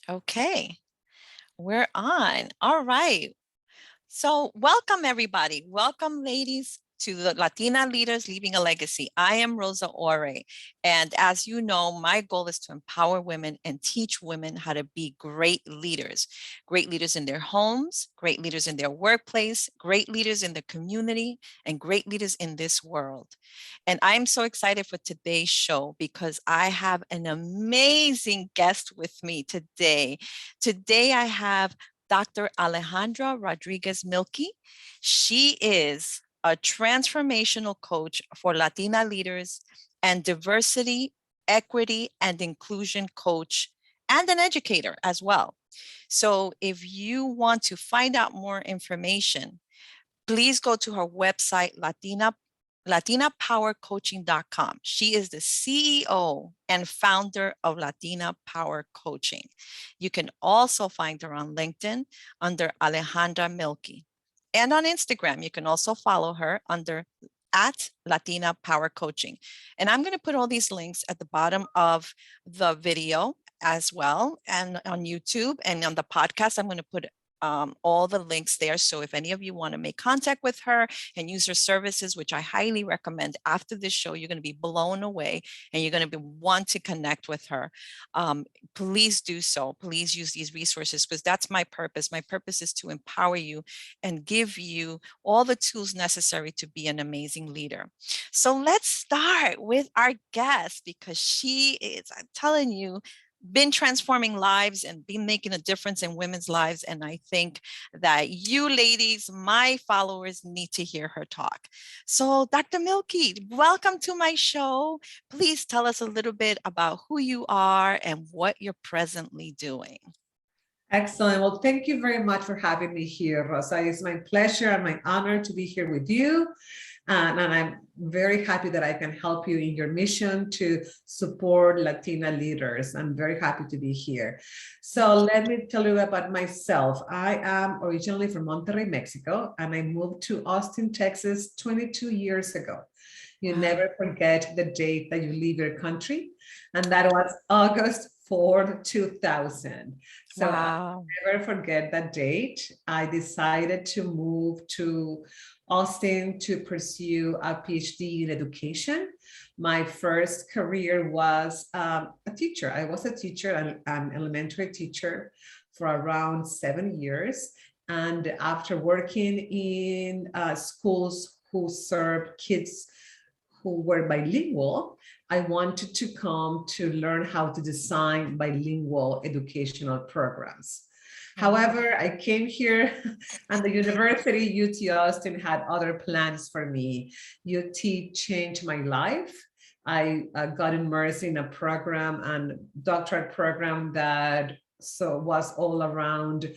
Okay, we're on. All right. So welcome, everybody. Welcome, ladies, to the Latina Leaders Leaving a Legacy. I am Rosa Ore. And as you know, my goal is to empower women and teach women how to be great leaders in their homes, great leaders in their workplace, great leaders in the community, and great leaders in this world. And I'm so excited for today's show because I have an amazing guest with me today. Today, I have Dr. Alejandra Rodriguez Milky. She is a transformational coach for Latina leaders and diversity, equity, and inclusion coach, and an educator as well. So if you want to find out more information, please go to her website, latinapowercoaching.com. She is the CEO and founder of Latina Power Coaching. You can also find her on LinkedIn under Alejandra Mielke. And on Instagram, you can also follow her under at Latina Power Coaching. And I'm going to put all these links at the bottom of the video as well, and on YouTube and on the podcast. I'm going to put all the links there. So if any of you want to make contact with her and use her services, which I highly recommend after this show, you're going to be blown away and you're going to want to connect with her. Please do so. Please use these resources because that's my purpose. My purpose is to empower you and give you all the tools necessary to be an amazing leader. So let's start with our guest because she is, I'm telling you, been transforming lives and been making a difference in women's lives. And I think that you ladies, my followers, need to hear her talk. So Dr. Milky, welcome to my show. Please tell us a little bit about who you are and what you're presently doing. Excellent. Well, thank you very much for having me here, Rosa. It's my pleasure and my honor to be here with you. And I'm very happy that I can help you in your mission to support Latina leaders. I'm very happy to be here. So let me tell you about myself. I am originally from Monterrey, Mexico, and I moved to Austin, Texas 22 years ago. You never forget the date that you leave your country. And that was August 4th, 2000. So Wow. I'll never forget that date. I decided to move to Austin to pursue a PhD in education. My first career was a teacher. I was a teacher, an elementary teacher for around 7 years. And after working in schools who served kids who were bilingual, I wanted to come to learn how to design bilingual educational programs. However, I came here and the university, UT Austin, had other plans for me. UT changed my life. I got immersed in a program and doctorate program that was all around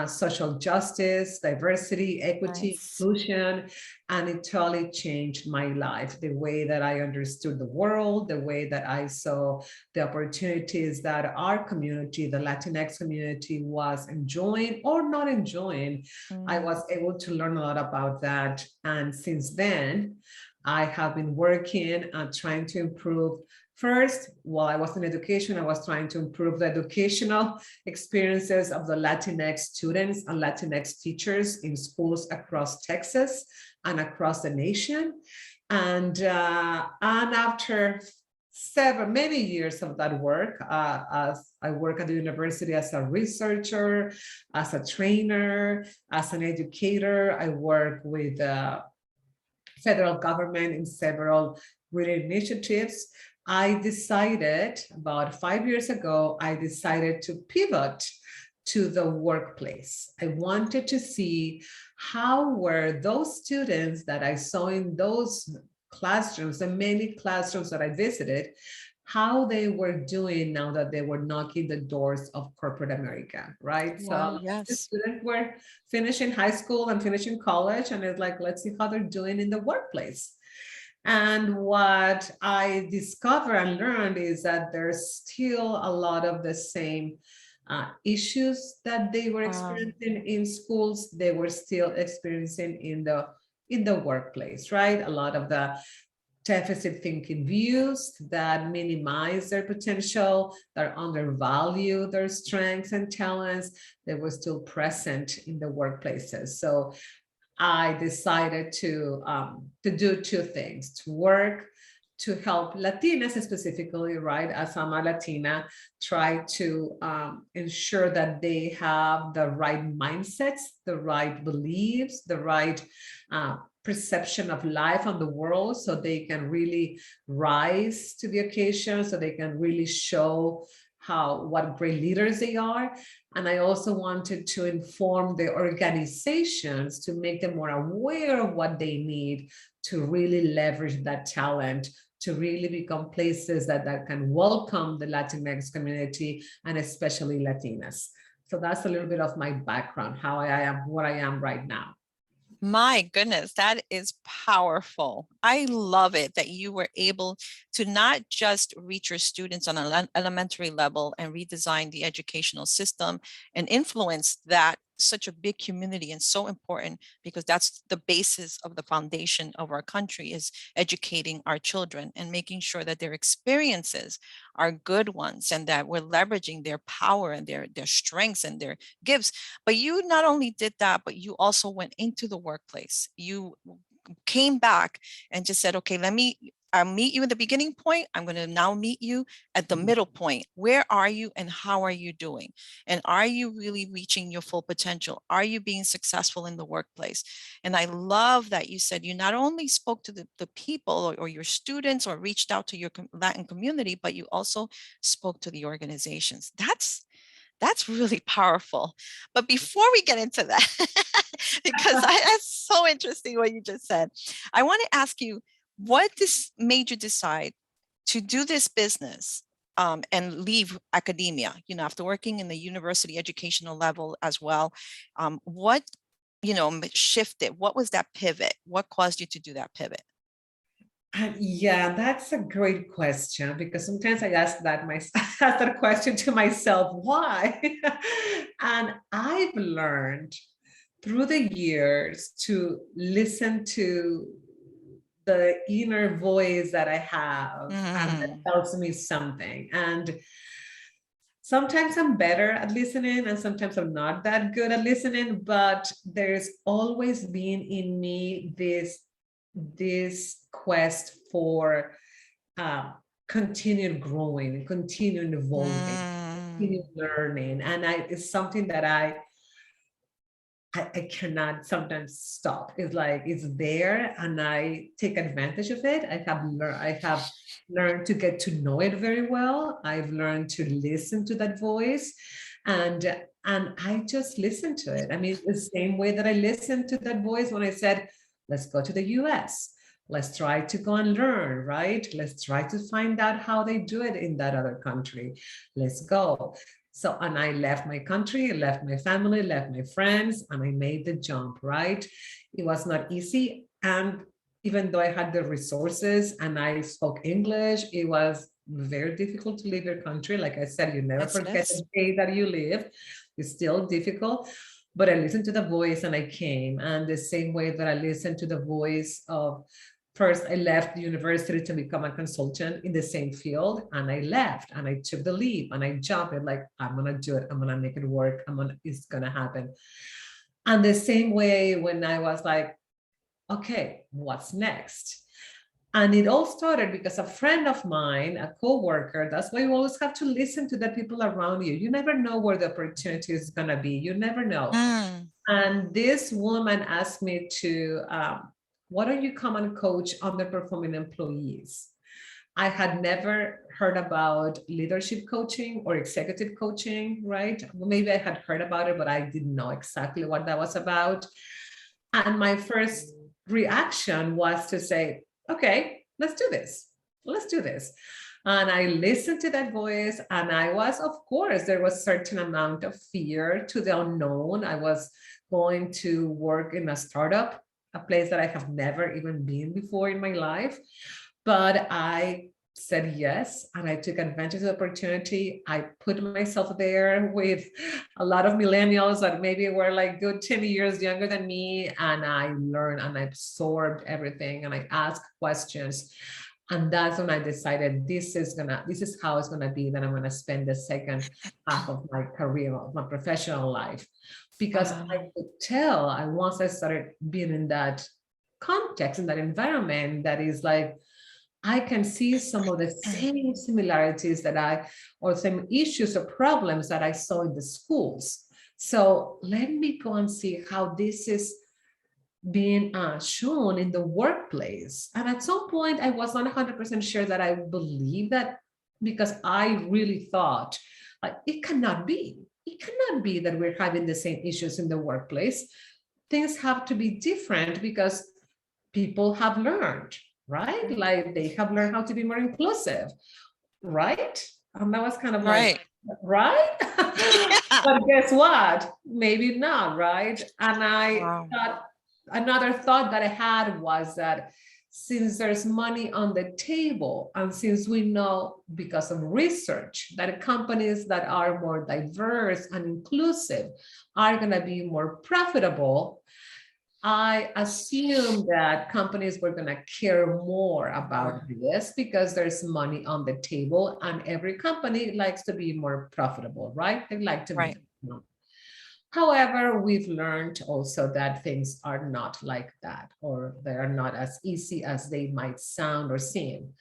social justice, diversity, equity, inclusion, and it totally changed my life, the way that I understood the world, the way that I saw the opportunities that our community, the Latinx community, was enjoying or not enjoying. I was able to learn a lot about that. And since then, I have been working on trying to improve. First, while I was in education, I was trying to improve the educational experiences of the Latinx students and Latinx teachers in schools across Texas and across the nation. And after many years of that work, as I work at the university as a researcher, as a trainer, as an educator, I work with federal government in several related initiatives. I decided about 5 years ago, I decided to pivot to the workplace. I wanted to see how were those students that I saw in those classrooms, the many classrooms that I visited, how they were doing now that they were knocking the doors of corporate America, right? Wow, So yes. the students were finishing high school and finishing college, and it's like, let's see how they're doing in the workplace. And what I discovered and learned is that there's still a lot of the same issues that they were experiencing in schools, they were still experiencing in the workplace, right? A lot of the deficit thinking views that minimize their potential, that undervalue their strengths and talents, they were still present in the workplaces. So I decided to do two things: to work to help Latinas specifically, right? As I'm a Latina, try to ensure that they have the right mindsets, the right beliefs, the right perception of life and the world, so they can really rise to the occasion, so they can really show what great leaders they are. And I also wanted to inform the organizations to make them more aware of what they need to really leverage that talent, to really become places that can welcome the Latinx community and especially Latinas. So that's a little bit of my background, how I am, what I am right now. My goodness, that is powerful. I love it that you were able to not just reach your students on an elementary level and redesign the educational system and influence that such a big community, and so important, because that's the basis of the foundation of our country, is educating our children and making sure that their experiences are good ones and that we're leveraging their power and their strengths and their gifts. But you not only did that, but you also went into the workplace. You came back and just said, okay, I'll meet you at the beginning point. I'm going to now meet you at the middle point. Where are you and how are you doing? And are you really reaching your full potential? Are you being successful in the workplace? And I love that you said you not only spoke to the people or your students or reached out to your Latin community, but you also spoke to the organizations. That's really powerful. But before we get into that, because that's so interesting what you just said, I want to ask you, what made you decide to do this business and leave academia, after working in the university educational level as well? What, shifted? What was that pivot? What caused you to do that pivot? Yeah, that's a great question, because sometimes I ask ask that question to myself, why? And I've learned through the years to listen to the inner voice that I have, and that tells me something. And sometimes I'm better at listening and sometimes I'm not that good at listening, but there's always been in me this quest for continued growing, continued evolving, continued learning. And it's something that I cannot sometimes stop. It's like it's there and I take advantage of it. I have learned to get to know it very well. I've learned to listen to that voice, and I just listen to it. I mean, the same way that I listened to that voice when I said, let's go to the US. Let's try to go and learn, right? Let's try to find out how they do it in that other country. Let's go. So, and I left my country, left my family, left my friends, and I made the jump, right? It was not easy. And even though I had the resources and I spoke English, it was very difficult to leave your country. Like I said, you never forget the day that you live. It's still difficult. But I listened to the voice and I came. And the same way that I listened to the voice of, first, I left the university to become a consultant in the same field, and I left and I took the leap and I jumped and like, I'm going to do it. I'm going to make it work. It's going to happen. And the same way when I was like, okay, what's next? And it all started because a friend of mine, a coworker, that's why you always have to listen to the people around you. You never know where the opportunity is going to be. You never know. And this woman asked me to, why don't you come and coach underperforming employees? I had never heard about leadership coaching or executive coaching, right? Well, maybe I had heard about it, but I didn't know exactly what that was about. And my first reaction was to say, okay, let's do this. Let's do this. And I listened to that voice, and I was, of course, there was a certain amount of fear to the unknown. I was going to work in a startup, a place that I have never even been before in my life. But I said yes, and I took advantage of the opportunity. I put myself there with a lot of millennials that maybe were like good 10 years younger than me, and I learned and I absorbed everything and I asked questions. And that's when I decided this is how it's gonna be that I'm gonna spend the second half of my career, of my professional life. Because I Wow. could tell, I once I started being in that context, in that environment, that is like I can see some of the same similarities or some issues or problems that I saw in the schools. So let me go and see how this is being shown in the workplace. And at some point, I was not 100% sure that I believe that, because I really thought, like, it cannot be. It cannot be that we're having the same issues in the workplace. Things have to be different because people have learned, right? Like they have learned how to be more inclusive, right? And that was kind of like, Right. right? Yeah. But guess what? Maybe not, right? And I Wow. thought, another thought that I had was that since there's money on the table, and since we know because of research that companies that are more diverse and inclusive are going to be more profitable, I assume that companies were going to care more about this because there's money on the table and every company likes to be more profitable, right? They like to make Right. money. However, we've learned also that things are not like that, or they are not as easy as they might sound or seem.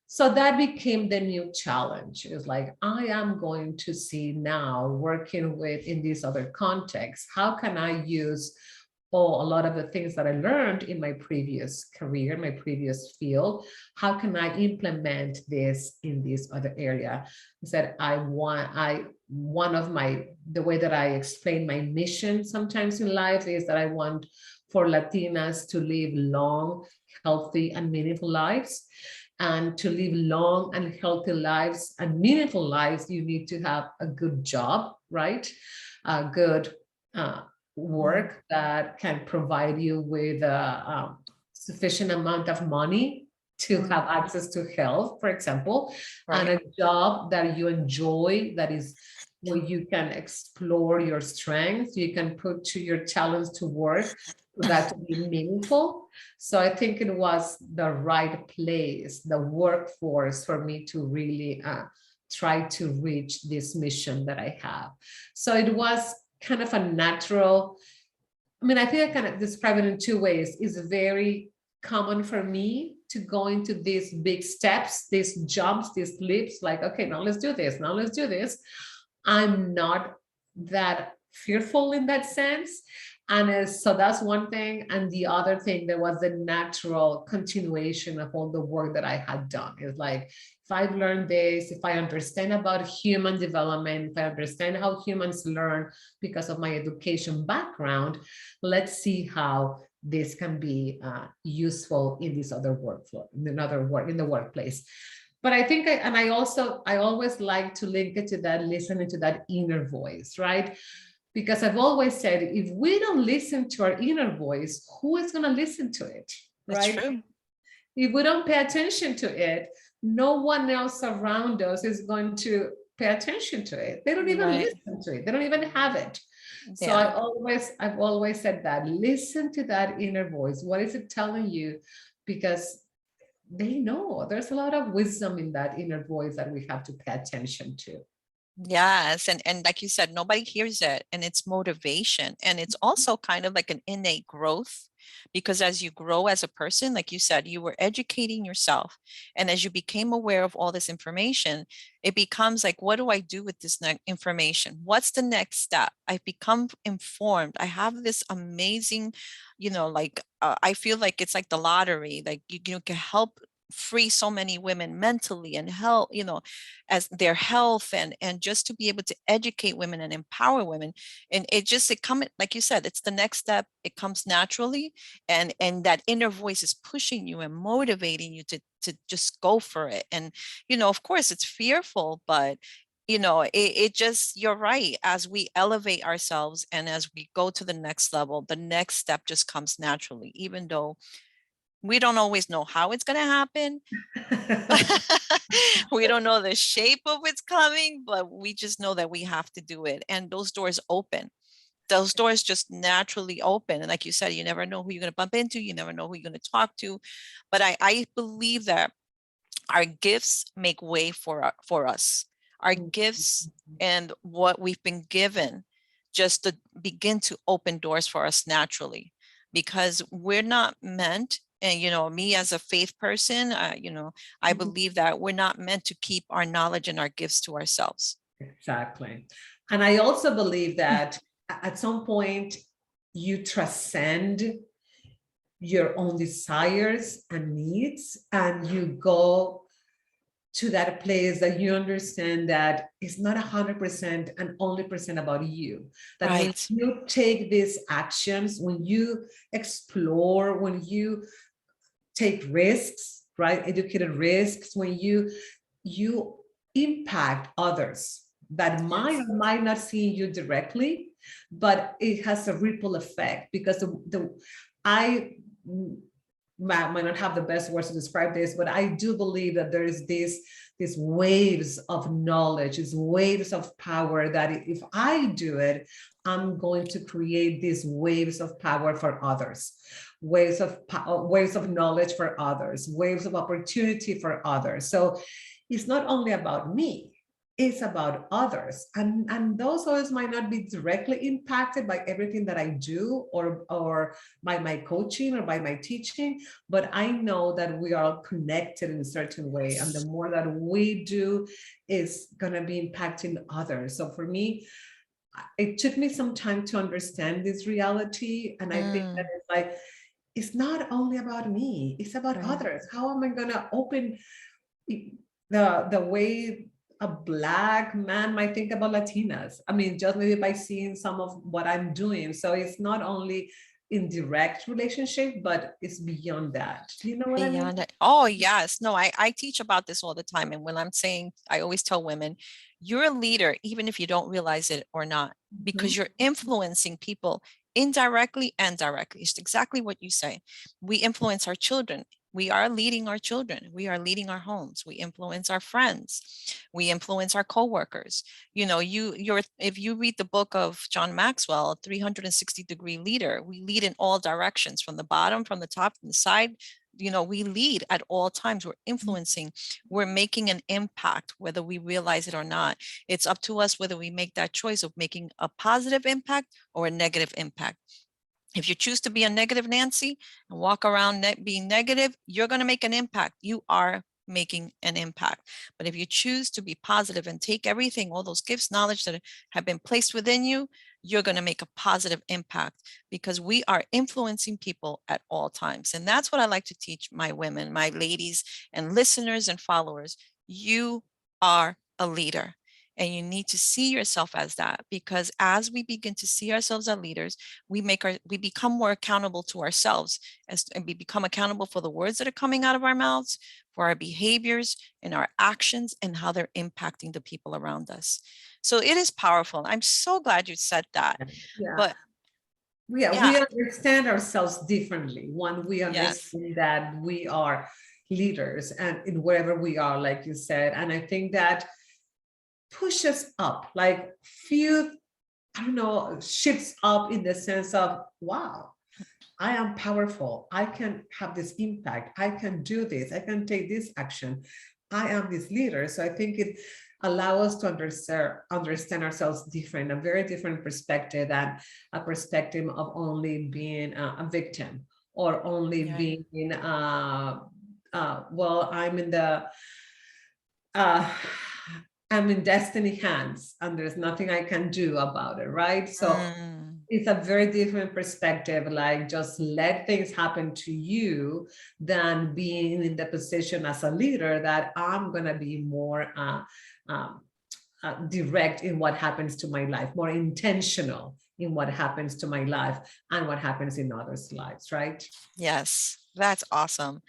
So that became the new challenge. It's like, I am going to see now, working with in this other context, how can I use a lot of the things that I learned in my previous career, my previous field, how can I implement this in this other area? I said, one of the way that I explain my mission sometimes in life is that I want for Latinas to live long, healthy, and meaningful lives. And to live long and healthy lives and meaningful lives, you need to have a good job, right? A good work that can provide you with a sufficient amount of money to have access to health, for example, and Right. a job that you enjoy, that is where you can explore your strengths, you can put to your talents to work for that to be meaningful. So I think it was the right place, the workforce, for me to really try to reach this mission that I have. So it was kind of a natural, I mean, I think I kind of describe it in two ways. It's very common for me to go into these big steps, these jumps, these leaps, like, okay, now let's do this, now let's do this. I'm not that fearful in that sense. And so that's one thing. And the other thing, there was the natural continuation of all the work that I had done. It's like, if I've learned this, if I understand about human development, if I understand how humans learn because of my education background, let's see how this can be useful in this other workflow, in another work, in the workplace. But I think, I always like to link it to that, listening to that inner voice, right? Because I've always said, if we don't listen to our inner voice, who is going to listen to it, That's right? true. If we don't pay attention to it, no one else around us is going to pay attention to it. They don't even Right. listen to it. They don't even have it. So Yeah. I've always said that, listen to that inner voice. What is it telling you? Because they know there's a lot of wisdom in that inner voice that we have to pay attention to. Yes. And like you said, nobody hears it, and it's motivation. And it's also kind of like an innate growth, because as you grow as a person, like you said, you were educating yourself. And as you became aware of all this information, it becomes like, what do I do with this information? What's the next step? I've become informed. I have this amazing, I feel like it's like the lottery, like you can help free so many women mentally and help, as their health, and just to be able to educate women and empower women. And it come, like you said, it's the next step. It comes naturally, and that inner voice is pushing you and motivating you to just go for it. And of course it's fearful, but it just, you're right, as we elevate ourselves and as we go to the next level, the next step just comes naturally, even though We don't always know how it's going to happen. We don't know the shape of what's coming, but we just know that we have to do it. And those doors open. Those doors just naturally open. And like you said, you never know who you're going to bump into. You never know who you're going to talk to. But I believe that our gifts make way for us. Our gifts and what we've been given just to begin to open doors for us naturally, because we're not meant, and me as a faith person, I believe that we're not meant to keep our knowledge and our gifts to ourselves. Exactly. And I also believe that at some point you transcend your own desires and needs, and you go to that place that you understand that it's not 100% and only percent about you. That when Right. you take these actions, when you explore, when you take risks, right? Educated risks, when you impact others that might Yes. or might not see you directly, but it has a ripple effect, because I might not have the best words to describe this, but I do believe that there is these waves of knowledge, these waves of power, that if I do it, I'm going to create these waves of power for others, waves of knowledge for others, waves of opportunity for others. So it's not only about me, it's about others, and those others might not be directly impacted by everything that I do, or by my coaching or by my teaching, but I know that we are connected in a certain way, and the more that we do is going to be impacting others. So for me, it took me some time to understand this reality, and I think that it's like, it's not only about me, it's about Right. others. How am I going to open the way a Black man might think about Latinas? I mean, just maybe by seeing some of what I'm doing. So it's not only in direct relationship, but it's beyond that. You know what I mean? Beyond it. Oh, yes. No, I teach about this all the time. And when I'm saying, I always tell women, you're a leader, even if you don't realize it or not, because Mhm. you're influencing people indirectly and directly. It's exactly what you say. We influence our children. We are leading our children. We are leading our homes. We influence our friends. We influence our coworkers. If you read the book of John Maxwell, 360-degree leader, we lead in all directions, from the bottom, from the top, from the side. We lead at all times. We're influencing, we're making an impact, whether we realize it or not. It's up to us whether we make that choice of making a positive impact or a negative impact. If you choose to be a negative Nancy and walk around being negative, you're going to make an impact. You are making an impact. But if you choose to be positive and take everything, all those gifts, knowledge that have been placed within you, you're going to make a positive impact, because we are influencing people at all times. And that's what I like to teach my women, my ladies, and listeners and followers. You are a leader. And you need to see yourself as that, because as we begin to see ourselves as leaders, we become more accountable to ourselves, and we become accountable for the words that are coming out of our mouths, for our behaviors and our actions, and how they're impacting the people around us. So it is powerful. I'm so glad you said that. Yeah. But Yeah, yeah, we understand ourselves differently when we yes, understand that we are leaders, and in wherever we are, like you said. And I think that pushes up, like few, I don't know, shifts up in the sense of, wow, I am powerful. I can have this impact. I can do this. I can take this action. I am this leader. So I think it allows us to understand ourselves different, a very different perspective than a perspective of only being a victim, or only yeah. being, well, uh, I'm in destiny hands and there's nothing I can do about it, right? So Mm, it's a very different perspective, like just let things happen to you, than being in the position as a leader that I'm going to be more um, direct in what happens to my life, more intentional in what happens to my life and what happens in others' lives, right? yes, that's awesome.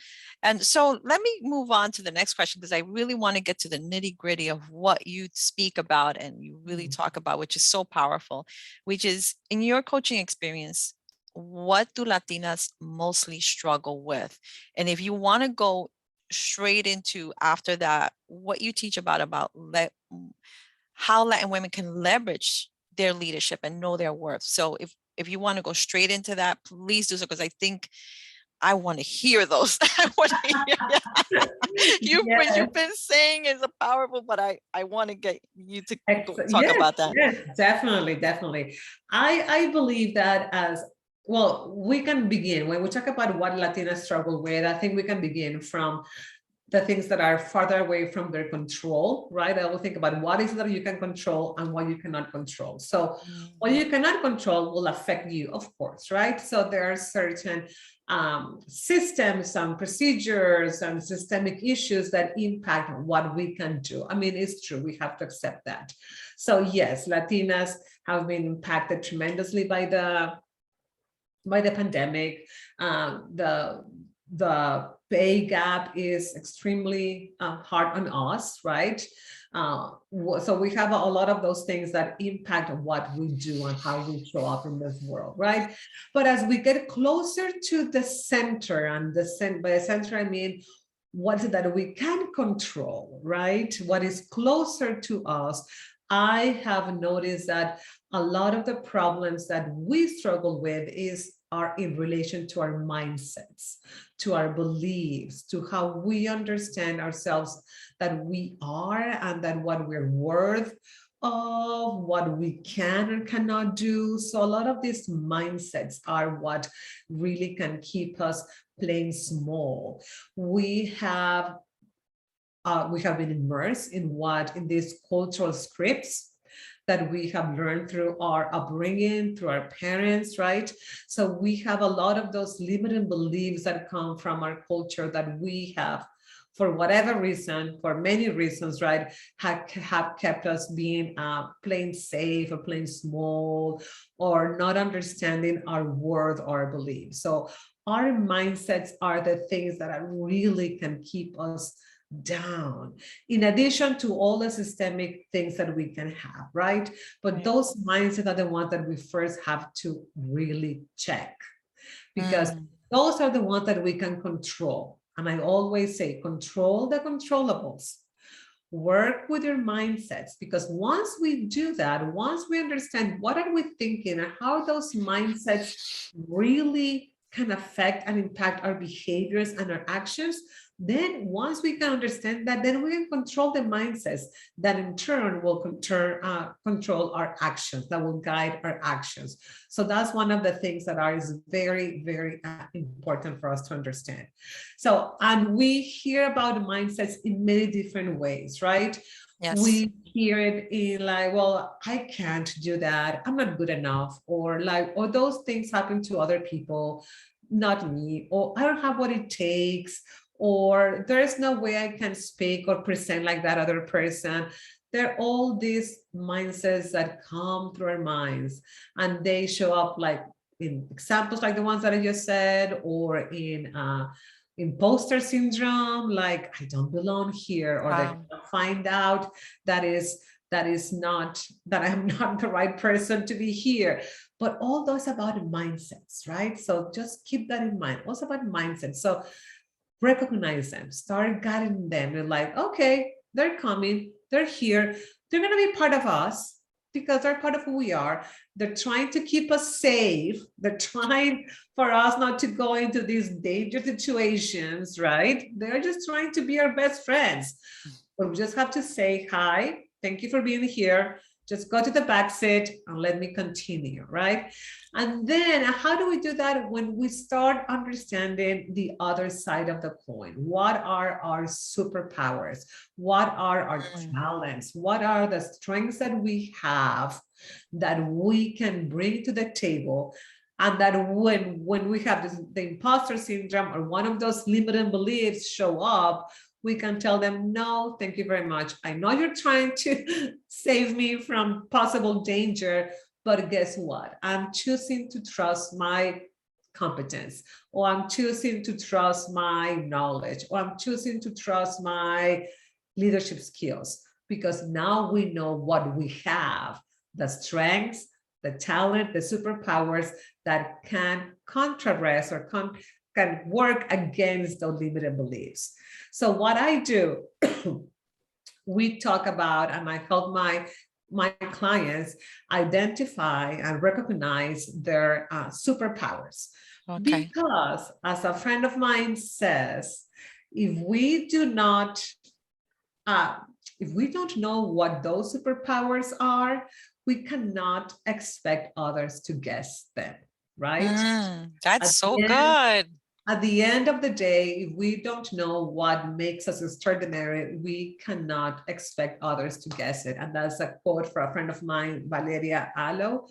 And so let me move on to the next question, because I really want to get to the nitty gritty of what you speak about and you really talk about, which is so powerful, which is, in your coaching experience, what do Latinas mostly struggle with? And if you want to go straight into after that, what you teach about how Latin women can leverage their leadership and know their worth. So if you want to go straight into that, please do so, because I think I want to hear those. I want to hear Yes. you've been saying is a powerful, but I want to get you to talk Yes, about that. yes, definitely, definitely. I believe that as well, we can begin when we talk about what Latinas struggle with. I think we can begin from the things that are farther away from their control, right? I will think about what is it that you can control and what you cannot control. So what you cannot control will affect you, of course, right? So there are certain systems and procedures and systemic issues that impact what we can do. I mean, it's true, we have to accept that. So yes, Latinas have been impacted tremendously by the pandemic. The pay gap is extremely hard on us, right? So we have a lot of those things that impact what we do and how we show up in this world, right? But as we get closer to the center, and by the center I mean what is it that we can control, right? What is closer to us, I have noticed that a lot of the problems that we struggle with are in relation to our mindsets, to our beliefs, to how we understand ourselves, that we are and that what we're worth of, what we can and cannot do. So a lot of these mindsets are what really can keep us playing small. We have been immersed in these cultural scripts that we have learned through our upbringing, through our parents, right? So we have a lot of those limiting beliefs that come from our culture that we have, for whatever reason, for many reasons, right, have kept us being playing safe or playing small or not understanding our worth or our beliefs. So our mindsets are the things that really can keep us down, in addition to all the systemic things that we can have, right? But those mindsets are the ones that we first have to really check, because those are the ones that we can control. And I always say, control the controllables. Work with your mindsets, because once we do that, once we understand what are we thinking and how those mindsets really can affect and impact our behaviors and our actions, then once we can understand that, then we can control the mindsets that in turn will control our actions, that will guide our actions. So that's one of the things that is very, very important for us to understand. So, and we hear about mindsets in many different ways, right? Yes. We hear it in like, well, I can't do that, I'm not good enough, or like, or those things happen to other people, not me, or I don't have what it takes, or there's no way I can speak or present like that other person. They're all these mindsets that come through our minds, and they show up like in examples like the ones that I just said, or in imposter syndrome, like I don't belong here, or they find out that I'm not the right person to be here. But all those about mindsets, right? So just keep that in mind. Also about mindset. So recognize them, start guiding them. You're like, okay, they're coming, they're here, they're going to be part of us because they're part of who we are. They're trying to keep us safe. They're trying for us not to go into these dangerous situations, right? They're just trying to be our best friends. But we just have to say, hi, thank you for being here. Just go to the back seat and let me continue, right? And then how do we do that? When we start understanding the other side of the coin. What are our superpowers? What are our talents? What are the strengths that we have that we can bring to the table? And that when we have the imposter syndrome or one of those limiting beliefs show up, we can tell them, no, thank you very much. I know you're trying to save me from possible danger, but guess what? I'm choosing to trust my competence, or I'm choosing to trust my knowledge, or I'm choosing to trust my leadership skills, because now we know what we have, the strengths, the talent, the superpowers that can contrast or can work against those limited beliefs. So what I do, we talk about, and I help my clients identify and recognize their superpowers. Okay. Because, as a friend of mine says, if we do not uh, if we don't know what those superpowers are, we cannot expect others to guess them, right? That's At so the end, good. at the end of the day, if we don't know what makes us extraordinary, we cannot expect others to guess it. And that's a quote from a friend of mine, Valeria Alo.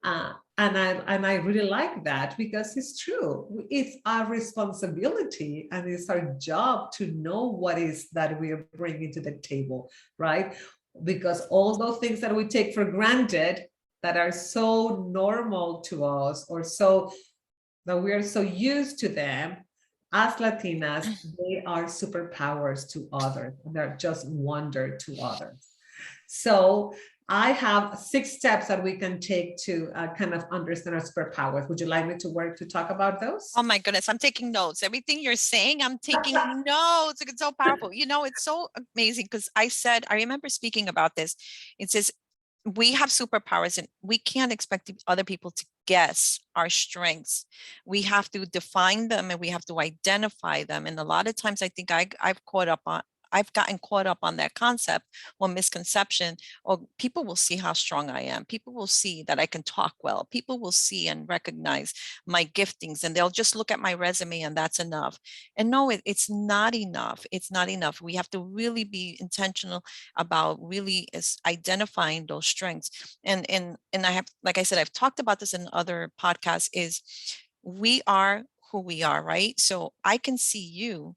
And I really like that because it's true. It's our responsibility and it's our job to know what is that we are bringing to the table, right? Because all those things that we take for granted that are so normal to us or so that we are so used to them as Latinas, they are superpowers to others. They're just wonder to others. So I have 6 steps that we can take to kind of understand our superpowers. Would you like me to work to talk about those? Oh my goodness, I'm taking notes. Everything you're saying, I'm taking notes. It's so powerful. It's so amazing because I remember speaking about this. It says we have superpowers and we can't expect other people to guess our strengths. We have to define them and we have to identify them. And a lot of times I think I've gotten caught up on that concept or misconception, or people will see how strong I am. People will see that I can talk well. People will see and recognize my giftings and they'll just look at my resume and that's enough. And no, it's not enough. It's not enough. We have to really be intentional about really identifying those strengths. And I have, like I said, I've talked about this in other podcasts, is we are who we are, right? So I can see you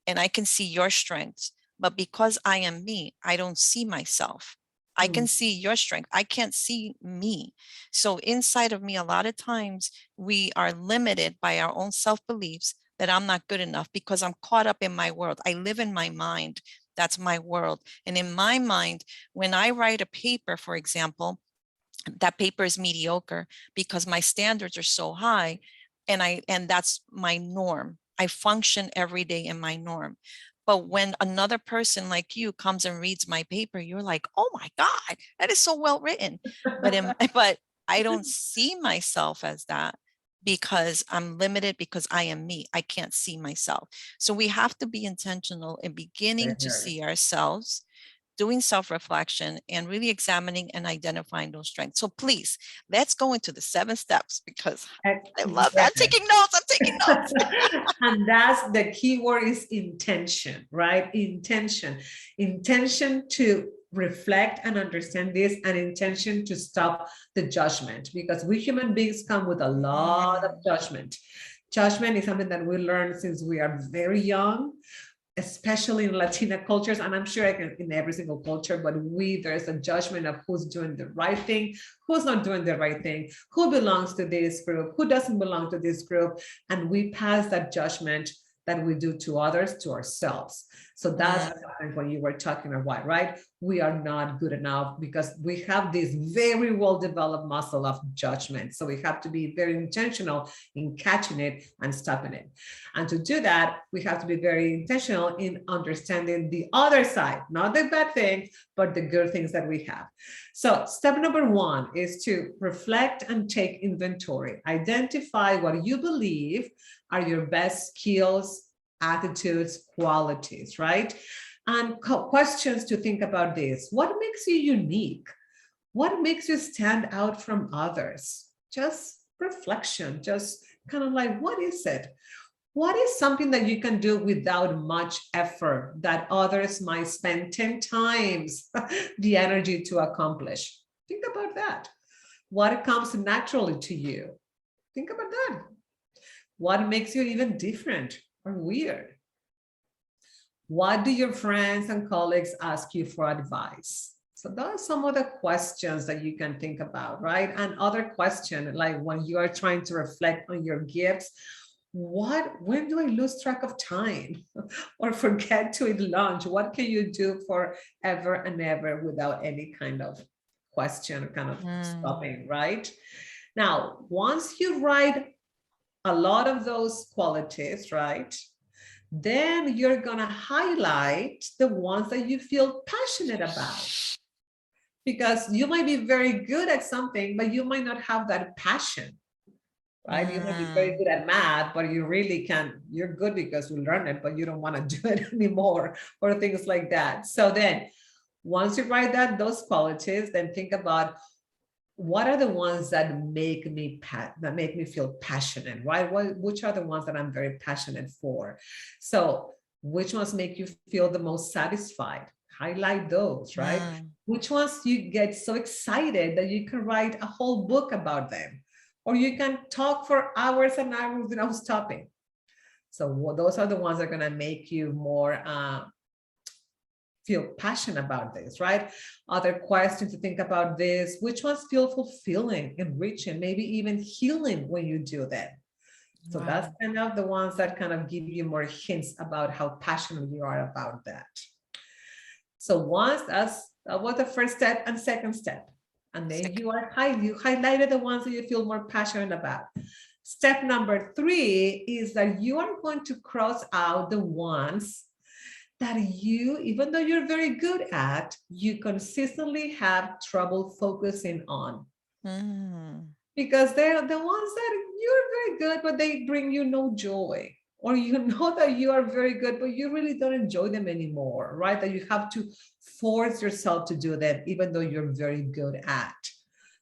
and I can see your strengths, but because I am me, I don't see myself. I can see your strength. I can't see me. So inside of me, a lot of times we are limited by our own self-beliefs that I'm not good enough because I'm caught up in my world. I live in my mind. That's my world. And in my mind, when I write a paper, for example, that paper is mediocre because my standards are so high and that's my norm. I function every day in my norm. But when another person like you comes and reads my paper, you're like, oh my God, that is so well written. But I don't see myself as that because I'm limited because I am me. I can't see myself. So we have to be intentional in beginning to see ourselves, doing self-reflection and really examining and identifying those strengths. So please, let's go into the 7 steps because I love that. I'm taking notes. I'm taking notes. And that's the key word is intention, right? Intention to reflect and understand this, and intention to stop the judgment, because we human beings come with a lot of judgment. Judgment is something that we learn since we are very young, especially in Latina cultures, and I'm sure in every single culture, but there's a judgment of who's doing the right thing, who's not doing the right thing, who belongs to this group, who doesn't belong to this group, and we pass that judgment that we do to others to ourselves. So that's when you were talking about, right? We are not good enough because we have this very well-developed muscle of judgment. So we have to be very intentional in catching it and stopping it. And to do that, we have to be very intentional in understanding the other side, not the bad things, but the good things that we have. So step number 1 is to reflect and take inventory. Identify what you believe are your best skills, attitudes, qualities, right? And questions to think about this. What makes you unique? What makes you stand out from others? Just reflection, just kind of like, what is it? What is something that you can do without much effort that others might spend 10 times the energy to accomplish? Think about that. What comes naturally to you? Think about that. What makes you even different or weird? What do your friends and colleagues ask you for advice? So those are some of the questions that you can think about, right? And other question, like when you are trying to reflect on your gifts, when do I lose track of time or forget to eat lunch? What can you do forever and ever without any kind of question kind of stopping, right? Now, once you write a lot of those qualities, right, then you're going to highlight the ones that you feel passionate about. Because you might be very good at something, but you might not have that passion, right? You might be very good at math, but you really can't, you're good because you learn it, but you don't want to do it anymore, or things like that. So then once you write that, those qualities, then think about what are the ones that make me feel passionate, right? Which are the ones that I'm very passionate for? So which ones make you feel the most satisfied? Highlight those, right? Which ones you get so excited that you can write a whole book about them, or you can talk for hours and hours without stopping. So those are the ones that are going to make you more feel passionate about this, right? Other questions to think about this: which ones feel fulfilling, enriching, maybe even healing when you do that? So that's kind of the ones that kind of give you more hints about how passionate you are about that. So once that was the first step and second step. And then you highlighted the ones that you feel more passionate about. Step number 3 is that you are going to cross out the ones that you, even though you're very good at, you consistently have trouble focusing on. Because they're the ones that you're very good, but they bring you no joy. Or you know that you are very good, but you really don't enjoy them anymore, right? That you have to force yourself to do them, even though you're very good at.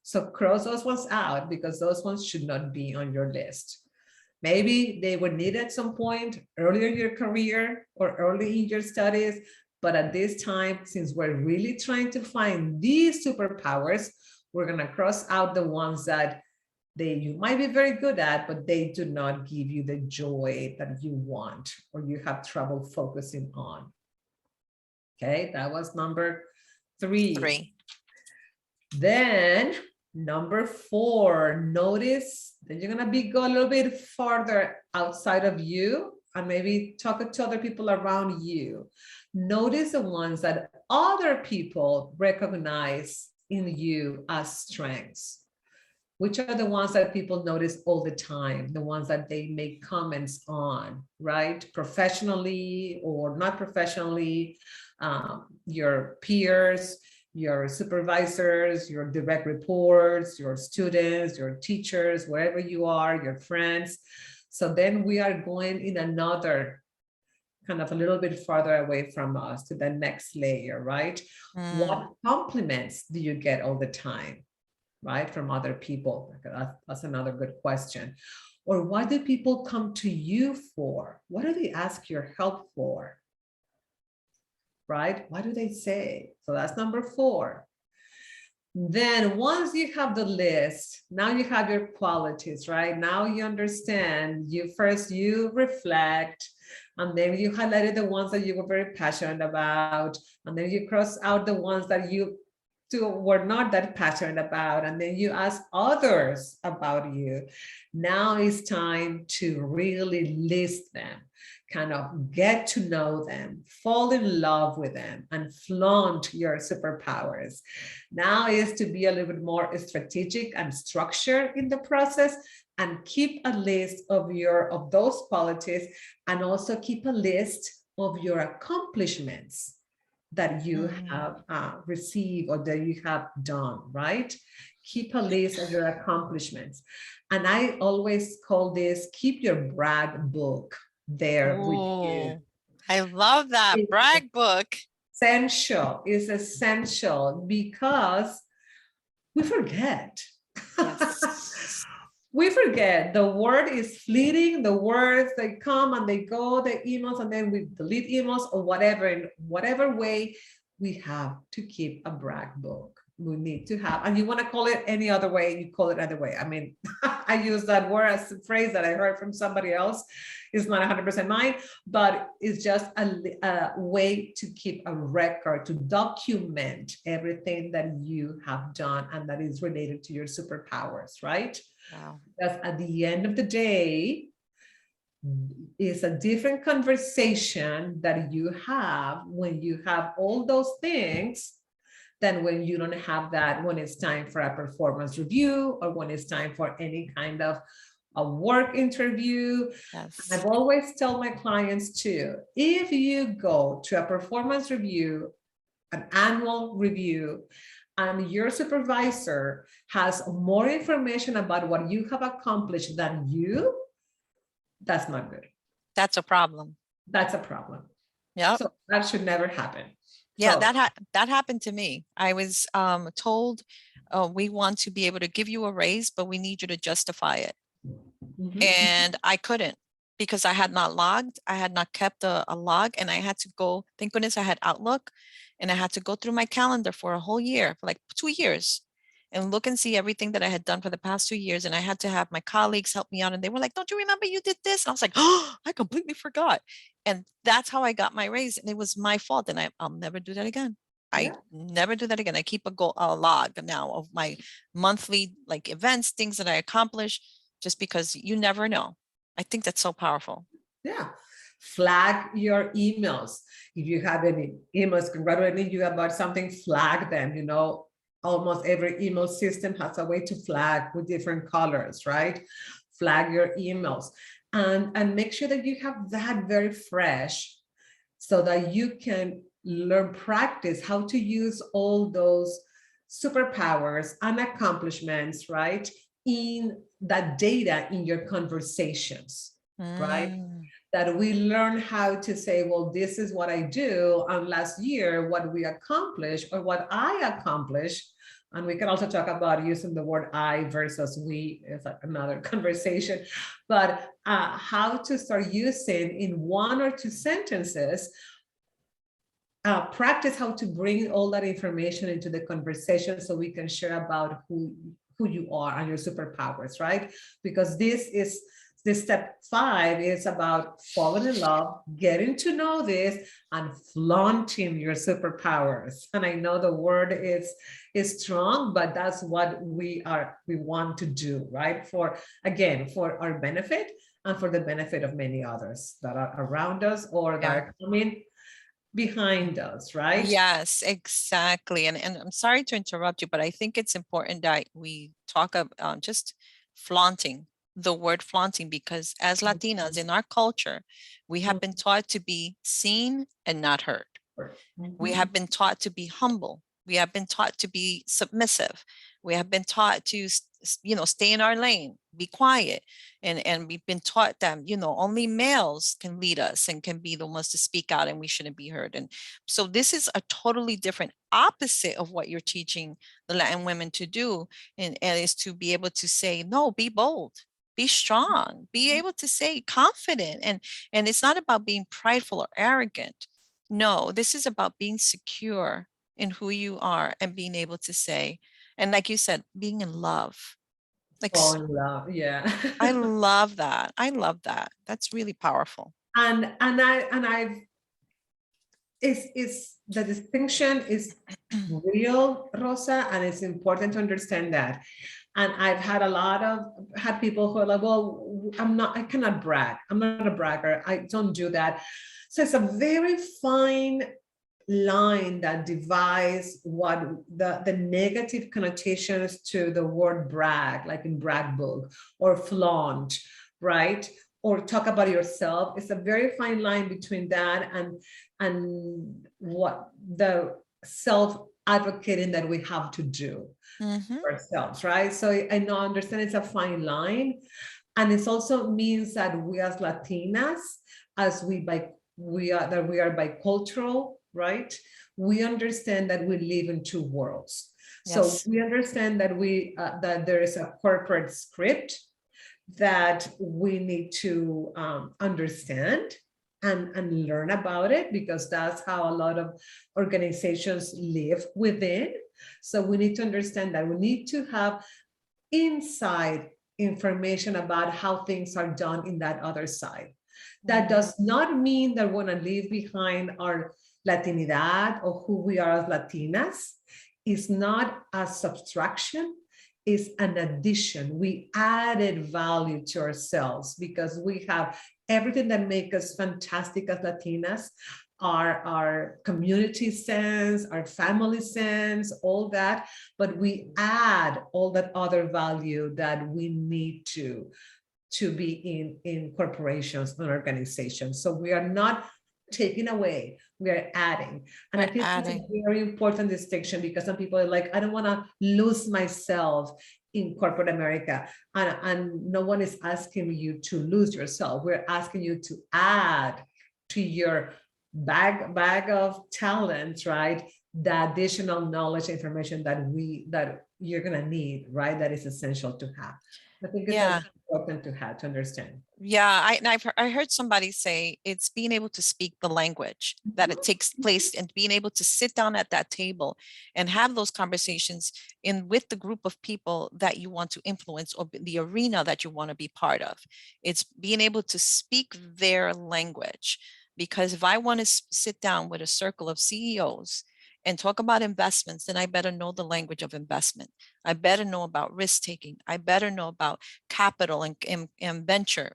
So cross those ones out, because those ones should not be on your list. Maybe they were needed at some point earlier in your career or early in your studies, but at this time, since we're really trying to find these superpowers, we're going to cross out the ones that you might be very good at, but they do not give you the joy that you want, or you have trouble focusing on. Okay, that was number 3. Then number 4, notice that you're going to go a little bit farther outside of you and maybe talk to other people around you. Notice the ones that other people recognize in you as strengths. Which are the ones that people notice all the time, the ones that they make comments on, right? Professionally or not professionally, your peers, your supervisors, your direct reports, your students, your teachers, wherever you are, your friends. So then we are going in another kind of a little bit farther away from us to the next layer, right? What compliments do you get all the time? Right, from other people? That's another good question. Or what do people come to you for? What do they ask your help for? Right? What do they say? So that's number 4. Then once you have the list, now you have your qualities, right? Now you understand, you reflect, and then you highlighted the ones that you were very passionate about, and then you cross out the ones that you were not that passionate about, and then you ask others about you. Now it's time to really list them, kind of get to know them, fall in love with them, and flaunt your superpowers. Now is to be a little bit more strategic and structured in the process, and keep a list of those qualities, and also keep a list of your accomplishments that you have received or that you have done, right? Keep a list of your accomplishments. And I always call this, keep your brag book there with you. I love that. Brag book. It's essential because we forget. Yes. We forget. The word is fleeting. The words, they come and they go, the emails, and then we delete emails or whatever. In whatever way, we have to keep a brag book. We need to have, and you want to call it any other way, you call it other way. I mean, I use that word as a phrase that I heard from somebody else. It's not 100% mine, but it's just a way to keep a record, to document everything that you have done and that is related to your superpowers, right? Wow. Because at the end of the day, it's a different conversation that you have when you have all those things than when you don't have that, when it's time for a performance review or when it's time for any kind of a work interview. Yes. I've always tell my clients too, if you go to a performance review, an annual review, and your supervisor has more information about what you have accomplished than you, that's not good. That's a problem. That's a problem. Yeah. So that should never happen. Yeah, So, that happened to me. I was told, we want to be able to give you a raise, but we need you to justify it. And I couldn't, because I had not logged. I had not kept a log, and I had to go, thank goodness I had Outlook, and I had to go through my calendar for a whole year, for like 2 years, and look and see everything that I had done for the past 2 years. And I had to have my colleagues help me out. And they were like, don't you remember you did this? And I was like, oh, I completely forgot. And that's how I got my raise. And it was my fault. And I'll never do that again. I never do that again. I keep a log now of my monthly like events, things that I accomplish, just because you never know. I think that's so powerful. Yeah. Flag your emails. If you have any emails congratulating you about something, flag them. You know, almost every email system has a way to flag with different colors, right? Flag your emails and make sure that you have that very fresh so that you can learn, practice how to use all those superpowers and accomplishments, right? In that data in your conversations, right? That we learn how to say, well, this is what I do, and last year, what we accomplished or what I accomplished. And we can also talk about using the word I versus we, is another conversation, but how to start using in 1 or 2 sentences, practice how to bring all that information into the conversation so we can share about who you are and your superpowers, right? Because this step 5 is about falling in love, getting to know this, and flaunting your superpowers. And I know the word is strong, but that's what we want to do, right? For our benefit and for the benefit of many others that are around us or that are coming behind us, right? Yes, exactly. And I'm sorry to interrupt you, but I think it's important that we talk about just flaunting, the word flaunting, because as Latinas in our culture, we have been taught to be seen and not heard. We have been taught to be humble. We have been taught to be submissive. We have been taught to, stay in our lane, be quiet. And we've been taught that, only males can lead us and can be the ones to speak out, and we shouldn't be heard. And so this is a totally different opposite of what you're teaching the Latin women to do. And is to be able to say, no, be bold, be strong, be able to say confident. And it's not about being prideful or arrogant. No, this is about being secure in who you are and being able to say, and like you said, being in love. Like, fall in love, yeah. I love that. I love that. That's really powerful. And I've is the distinction is real, Rosa, and it's important to understand that. And I've had people who are like, well, I cannot brag. I'm not a bragger. I don't do that. So it's a very fine line that divides what the negative connotations to the word brag, like in brag book, or flaunt, right? Or talk about yourself. It's a very fine line between that and what the self-advocating that we have to do ourselves, right? So I know, understand it's a fine line. And it also means that we as Latinas, as we are bicultural, right? We understand that we live in 2 worlds. Yes. So we understand that that there is a corporate script that we need to understand and learn about it, because that's how a lot of organizations live within. So we need to understand that we need to have inside information about how things are done in that other side. That does not mean that we're going to leave behind our Latinidad or who we are as Latinas. It's not a subtraction, it's an addition. We added value to ourselves because we have everything that makes us fantastic as Latinas our community sense, our family sense, all that, but we add all that other value that we need to be in corporations and organizations. So we are not taking away, we are adding. And I We're think that's a adding. very important distinction, because some people are like, I don't want to lose myself in corporate America. And no one is asking you to lose yourself. We're asking you to add to your bag of talents, right? The additional knowledge, information that you're gonna need, right? That is essential to have. I think Yeah. that's important to have, to understand. Yeah, I heard somebody say it's being able to speak the language that it takes place, and being able to sit down at that table and have those conversations in with the group of people that you want to influence, or the arena that you want to be part of. It's being able to speak their language. Because if I want to sit down with a circle of CEOs and talk about investments, then I better know the language of investment. I better know about risk taking. I better know about capital and venture,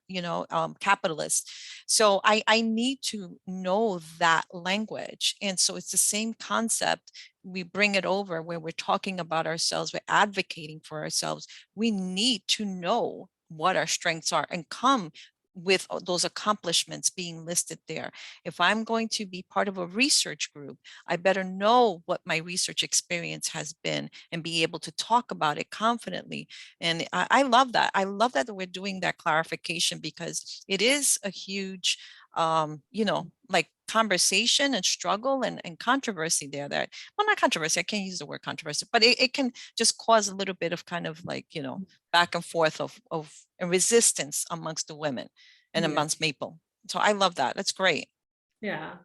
capitalists. So I need to know that language. And so it's the same concept. We bring it over where we're talking about ourselves, we're advocating for ourselves. We need to know what our strengths are and come with those accomplishments being listed there. If I'm going to be part of a research group, I better know what my research experience has been and be able to talk about it confidently. And I love that. I love that we're doing that clarification, because it is a huge, like conversation and struggle and controversy there. That, well, not controversy, I can't use the word controversy, but it can just cause a little bit of kind of like, back and forth of resistance amongst the women and Yeah. amongst Maple. So I love that. That's great. Yeah.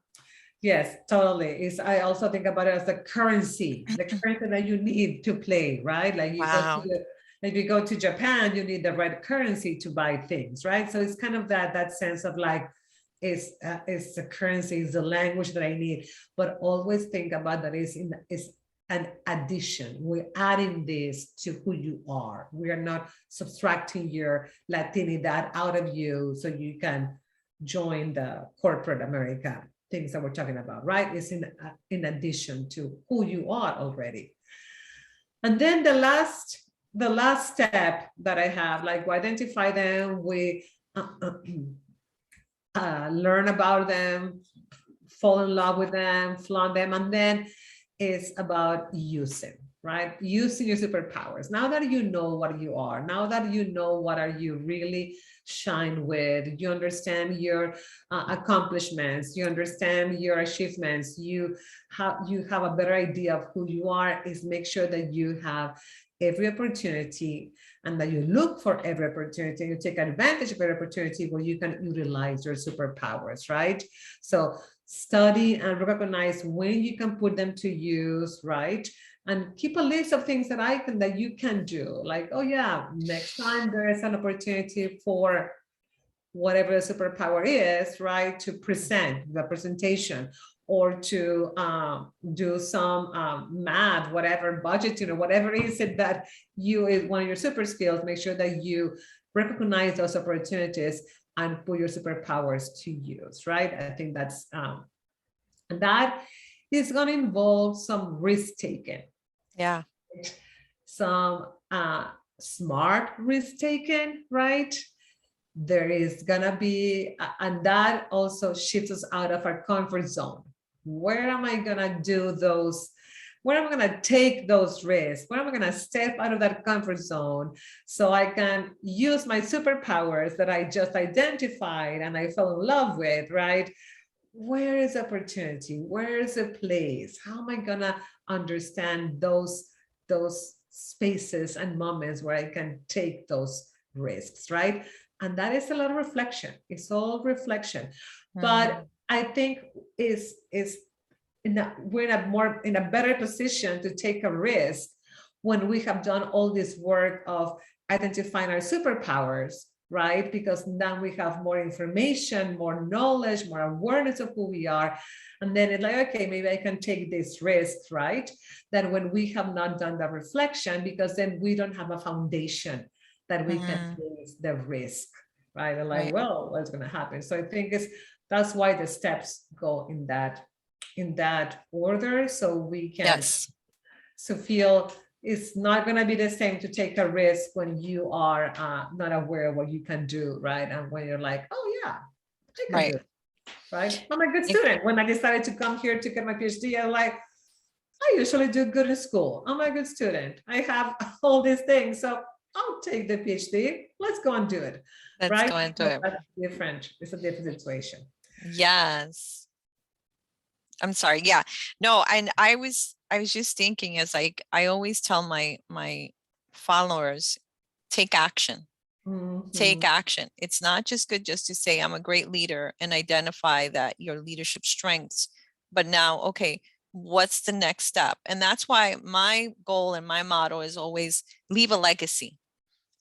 Yes, totally. I also think about it as the currency that you need to play, right? Like Wow. if you go to Japan, you need the right currency to buy things, right? So it's kind of that sense of like, it's the currency, is the language that I need, but always think about that is an addition. We're adding this to who you are. We are not subtracting your Latinidad out of you so you can join the corporate America things that we're talking about, right? It's in addition to who you are already. And then the last step that I have, like, we identify them, we learn about them, fall in love with them, flaunt them, and then it's about using, right? Using your superpowers. Now that you know what you are, now that you know what are you really shine with, you understand your accomplishments, you understand your achievements, you have a better idea of who you are, is make sure that you have every opportunity and that you look for every opportunity, you take advantage of every opportunity where you can utilize your superpowers, right? So study and recognize when you can put them to use, right? And keep a list of things that you can do. Like, oh yeah, next time there is an opportunity for whatever the superpower is, right? To present the presentation, or to do some math, whatever, budgeting, or whatever is it that you is one of your super skills. Make sure that you recognize those opportunities and put your superpowers to use, right? I think that's and that is going to involve some risk taking. Yeah. Some smart risk taking, right? There is gonna be, and that also shifts us out of our comfort zone. Where am I gonna do those? Where am I gonna take those risks? Where am I gonna step out of that comfort zone so I can use my superpowers that I just identified and I fell in love with, right? Where is opportunity? Where is a place? How am I gonna understand those spaces and moments where I can take those risks, right? And that is a lot of reflection. It's all reflection. But I think is we're in a better position to take a risk when we have done all this work of identifying our superpowers, right? Because now we have more information, more knowledge, more awareness of who we are. And then it's like, okay, maybe I can take this risk, right? That when we have not done the reflection, because then we don't have a foundation that we can face the risk, right? And like, Right. well, what's going to happen? So I think it's That's why the steps go in that order, so we can Yes. feel it's not going to be the same to take a risk when you are not aware of what you can do, right? And when you're like, oh yeah, I can do Right. it, right? I'm a good student. When I decided to come here to get my PhD, I'm like, I usually do good in school. I'm a good student. I have all these things, so I'll take the PhD. Let's go and do it, Let's right? go into So it. that's different. It's a different situation. Yes. I'm sorry. Yeah. No, and I was just thinking, as like I always tell my followers, take action. Take Mhm. action. It's not just good just to say I'm a great leader and identify that your leadership strengths, but now, okay, what's the next step? And that's why my goal and my motto is always leave a legacy.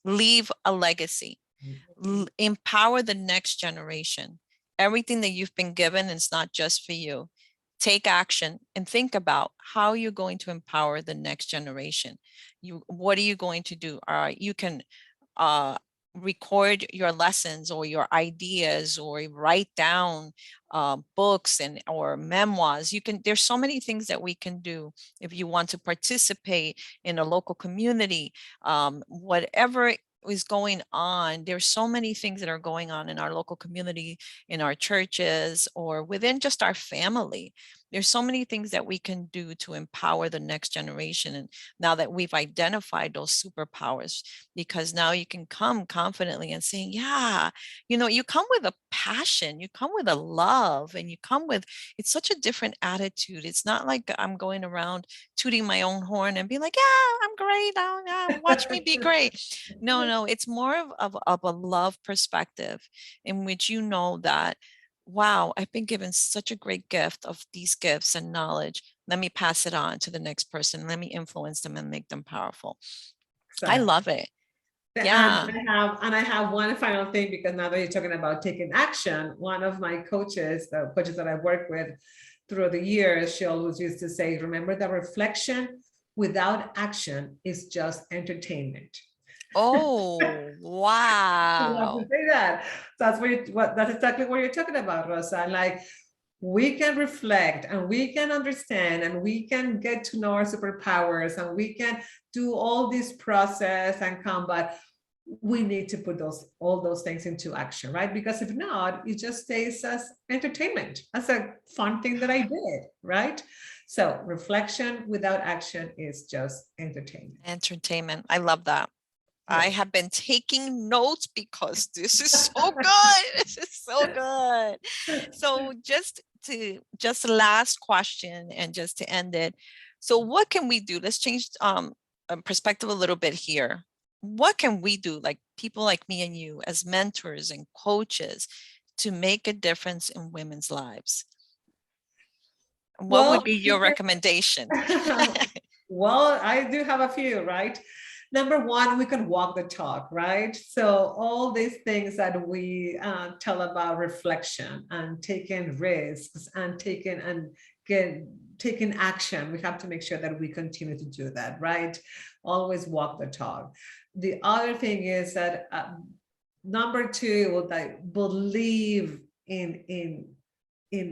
Leave a legacy. Empower the next generation. Everything that you've been given is not just for you. Take action and think about how you're going to empower the next generation. What are you going to do? You can uh, record your lessons or your ideas, or write down books and or memoirs. There's so many things that we can do. If you want to participate in a local community, whatever is going on, there's so many things that are going on in our local community, in our churches, or within just our family. There's so many things that we can do to empower the next generation. And now that we've identified those superpowers, because now you can come confidently and saying, yeah, you come with a passion, you come with a love, and you come with, it's such a different attitude. It's not like I'm going around tooting my own horn and being like, yeah, I'm great. Watch me be great. No, it's more of a love perspective, in which you know that, wow, I've been given such a great gift of these gifts and knowledge. Let me pass it on to the next person. Let me influence them and make them powerful. I Exactly. love it. And Yeah. I have one final thing, because now that you're talking about taking action, one of my coaches, the coaches that I work with through the years, she always used to say, remember that reflection without action is just entertainment. Oh, I love to wow. say that. That's exactly what you're talking about, Rosa. Like, we can reflect and we can understand and we can get to know our superpowers and we can do all this process and combat. We need to put all those things into action, right? Because if not, it just stays as entertainment, as a fun thing that I did, right? So reflection without action is just entertainment. Entertainment. I love that. I Yes. have been taking notes because this is so good. This is so good. So just last question, and just to end it. So what can we do? Let's change perspective a little bit here. What can we do, like people like me and you, as mentors and coaches, to make a difference in women's lives? What would Well, be your recommendation? well, I do have a few, right? Number one, we can walk the talk, right? So all these things that we tell about reflection and taking risks and taking action, we have to make sure that we continue to do that, right? Always walk the talk. The other thing is that number two, will like believe in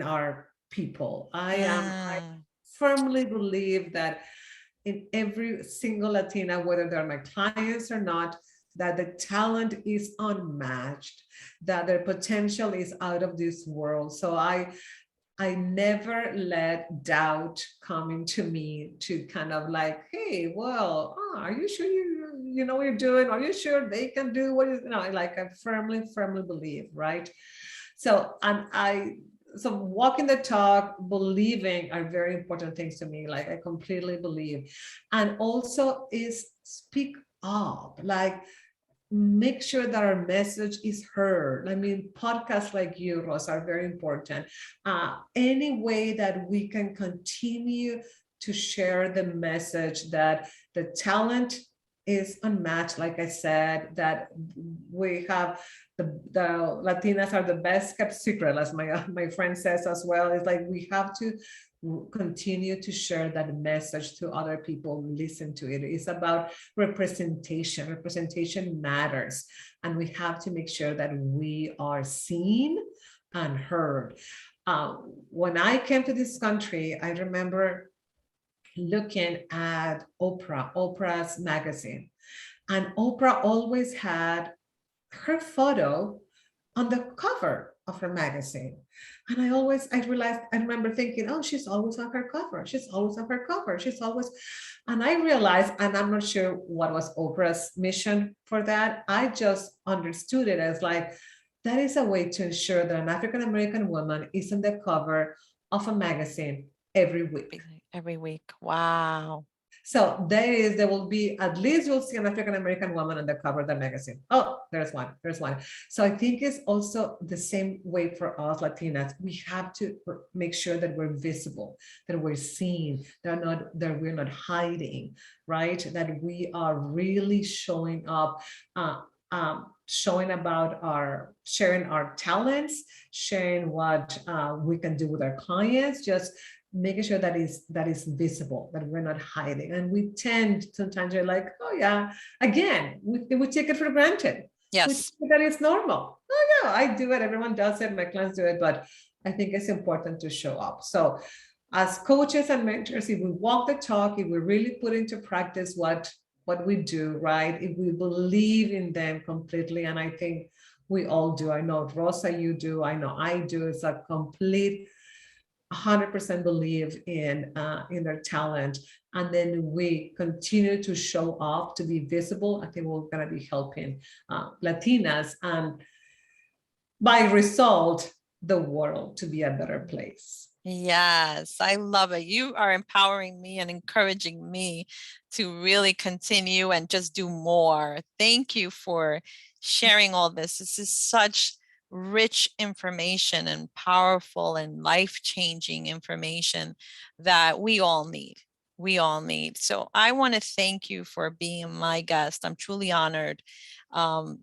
our people. I Mm, firmly believe that in every single Latina, whether they're my clients or not, that the talent is unmatched, that their potential is out of this world. So I never let doubt come into me to kind of like, hey, well, are you sure you know what you're doing? Are you sure they can do what you know? Like, I firmly believe, right? So so walking the talk, believing are very important things to me. Like, I completely believe. And also is speak up. Like, make sure that our message is heard. I mean, podcasts like you, Rosa, are very important. Any way that we can continue to share the message that the talent is unmatched, like I said, that we have the Latinas are the best kept secret, as my friend says as well. It's like we have to continue to share that message to other people who listen to it. It's about representation. Representation matters, and we have to make sure that we are seen and heard. When I came to this country, I remember looking at Oprah's magazine, and Oprah always had her photo on the cover of her magazine. And I realized, I remember thinking, oh, she's always on her cover. She's always on her cover. She's always, and I realized, and I'm not sure what was Oprah's mission for that. I just understood it as like, that is a way to ensure that an African American woman is on the cover of a magazine every week. Every week. Wow. So there will be, at least you'll see an African American woman on the cover of the magazine. Oh, there's one. So I think it's also the same way for us Latinas. We have to make sure that we're visible, that we're seen, that we're not hiding, right? That we are really showing up, sharing our talents, sharing what we can do with our clients, just making sure that is visible, that we're not hiding. And we tend sometimes, you're like, oh yeah, again, we take it for granted. Yes. That is normal. Oh yeah, I do it, everyone does it, my clients do it, but I think it's important to show up. So as coaches and mentors, if we walk the talk, if we really put into practice what we do, right? If we believe in them completely, and I think we all do. I know Rosa, you do. I know I do. It's a complete 100% believe in their talent, and then we continue to show up, to be visible. I think we're going to be helping Latinas, and by result, the world to be a better place. Yes, I love it. You are empowering me and encouraging me to really continue and just do more. Thank you for sharing all this. This is such rich information and powerful and life-changing information that we all need. We all need. So I want to thank you for being my guest. I'm truly honored.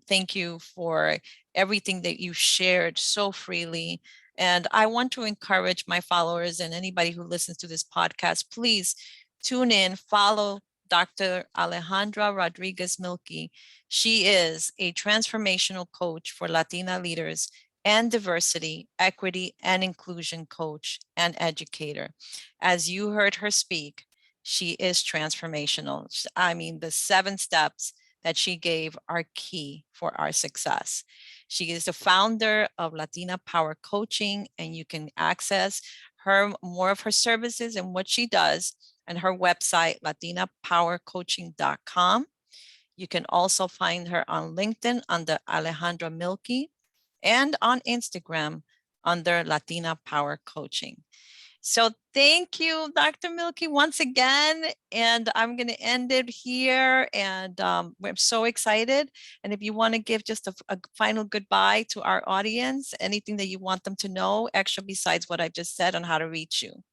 Thank you for everything that you shared so freely. And I want to encourage my followers and anybody who listens to this podcast, please tune in, follow Dr. Alejandra Rodriguez Milky. She is a transformational coach for Latina leaders and diversity, equity, and inclusion coach and educator. As you heard her speak, she is transformational. I mean, the 7 steps that she gave are key for our success. She is the founder of Latina Power Coaching, and you can access more of her services and what she does and her website, latinapowercoaching.com. You can also find her on LinkedIn under Alejandra Mielke and on Instagram under Latina Power Coaching. So thank you, Dr. Milky, once again. And I'm going to end it here. And we're so excited. And if you want to give just a final goodbye to our audience, anything that you want them to know extra besides what I just said on how to reach you.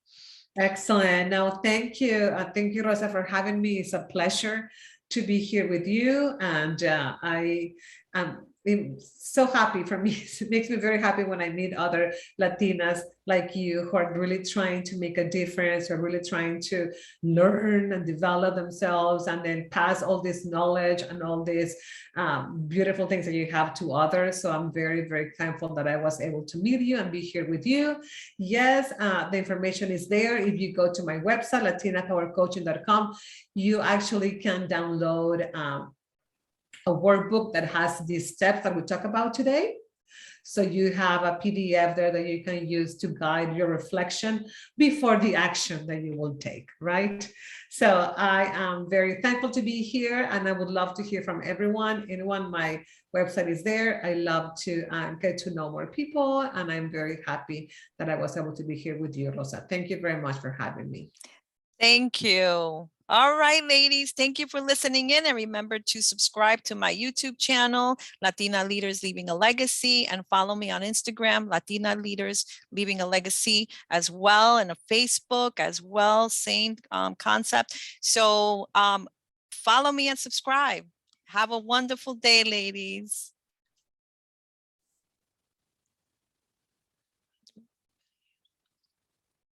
Excellent. No, thank you. Thank you, Rosa, for having me. It's a pleasure to be here with you. And I'm so happy for me. It makes me very happy when I meet other Latinas like you who are really trying to make a difference, or really trying to learn and develop themselves, and then pass all this knowledge and all these beautiful things that you have to others. So I'm very, very thankful that I was able to meet you and be here with you. Yes, the information is there. If you go to my website, latinapowercoaching.com, you actually can download a workbook that has these steps that we talk about today. So you have a PDF there that you can use to guide your reflection before the action that you will take, right? So I am very thankful to be here, and I would love to hear from everyone. My website is there. I love to get to know more people, and I'm very happy that I was able to be here with you, Rosa. Thank you very much for having me. Thank you. All right, ladies, thank you for listening in. And remember to subscribe to my YouTube channel, Latina Leaders Leaving a Legacy, and follow me on Instagram, Latina Leaders Leaving a Legacy as well, and a Facebook as well, same concept. So follow me and subscribe. Have a wonderful day, ladies.